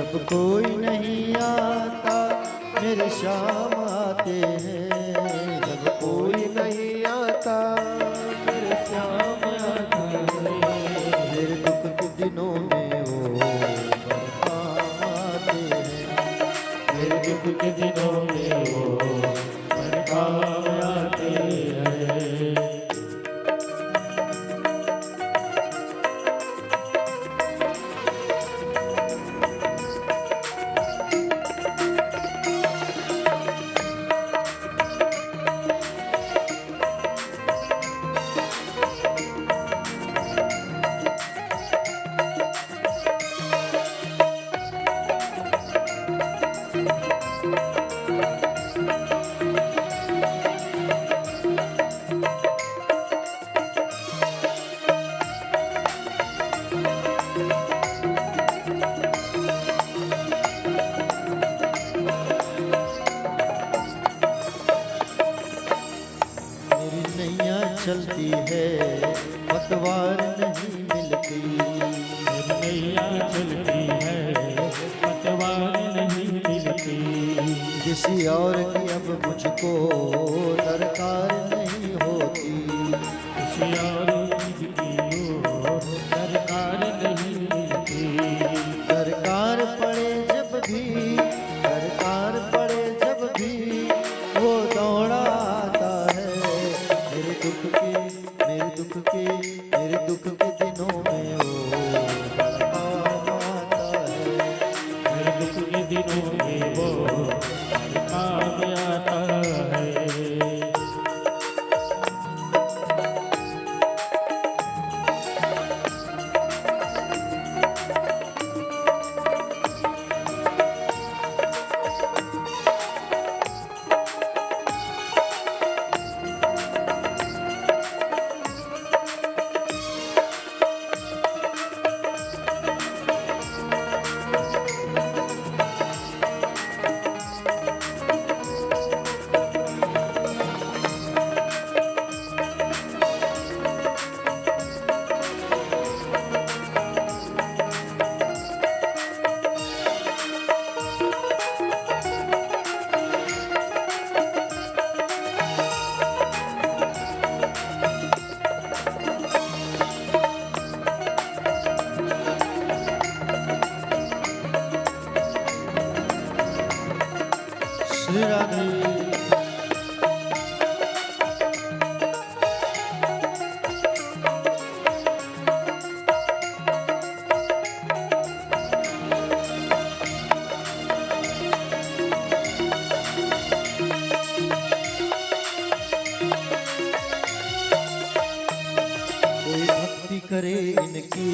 जब कोई नहीं आता मेरे श्याम आते हैं। जब कोई नहीं आता मेरे श्याम आते हैं। मेरे दुख के दिनों में वो काम आते हैं। मेरे दुख के दिनों में वो काम आते हैं। चलती है पतवार नहीं मिलती। नैया चलती है पतवार नहीं मिलती। किसी और की अब मुझको दरकार नहीं होती। किसी और की दरकार नहीं मिलती। दरकार पड़े जब भी, दरकार पड़े जब भी वो दौड़ा आता है। मेरे दुख के, मेरे दुख के, मेरे दुख के दिनों में वो काम आता है। मेरे दुख के दिनों में वो काम आता है। श्री राधे। कोई भक्ति करे इनकी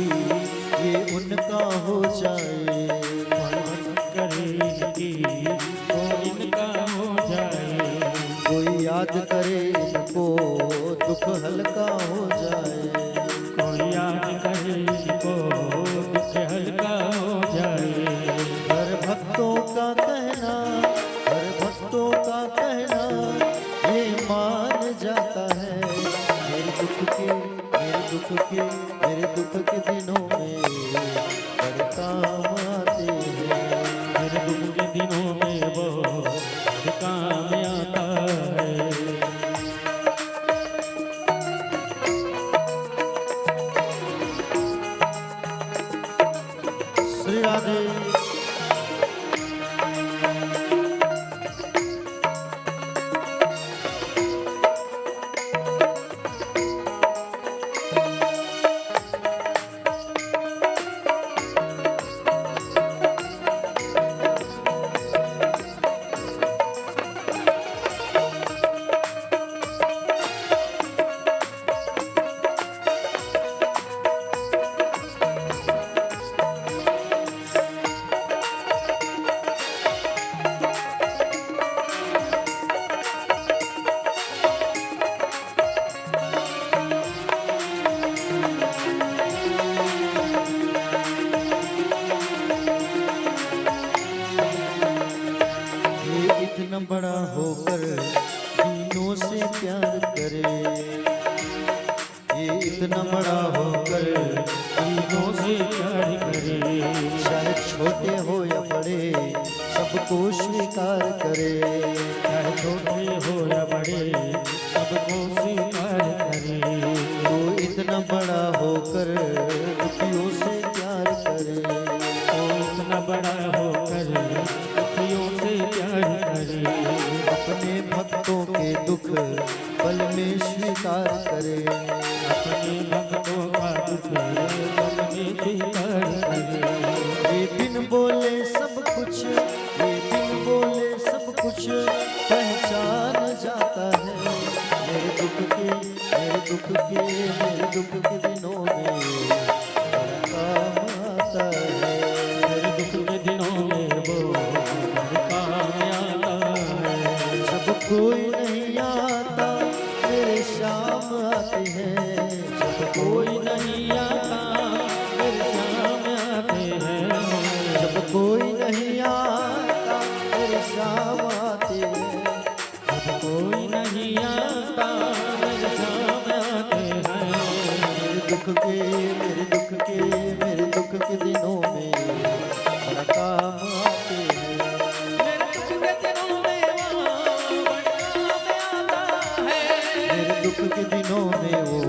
ये उनका हो जाए। करे इनकी तो इनका हो जाए। बड़े सबको स्वीकार करे। चाहे छोटे हो या बड़े सबको स्वीकार करे। तो इतना बड़ा होकर दुखियों से प्यार करे। तो इतना बड़ा होकर दुखियों से प्यार करे। अपने भक्तों के दुख पल में स्वीकार करे। अपने भक्तों का दुख मन में स्वीकार करे। ये बिन बोले सब कुछ, ये बिन बोले सब कुछ पहचान जाता है। मेरे दुख के, मेरे दुख के, मेरे दुख के दिनों में बड़ा काम आता है। मेरे दुख के दिनों में वो हर काम आता है। जब कोई नहीं आता मेरे शाम आते हैं। जब कोई नहीं आता मेरे शाम आते हैं। जब कोई नहीं आता मेरे शाम आते हैं। जब कोई नहीं आता मेरे शाम आते हैं। मेरे दुख के, मेरे दुख के, मेरे दुख के दिनों में बड़ा काम आते हैं। मेरे दुख के दिनों में वो बड़ा काम आता है। मेरे दुख के दिनों में वो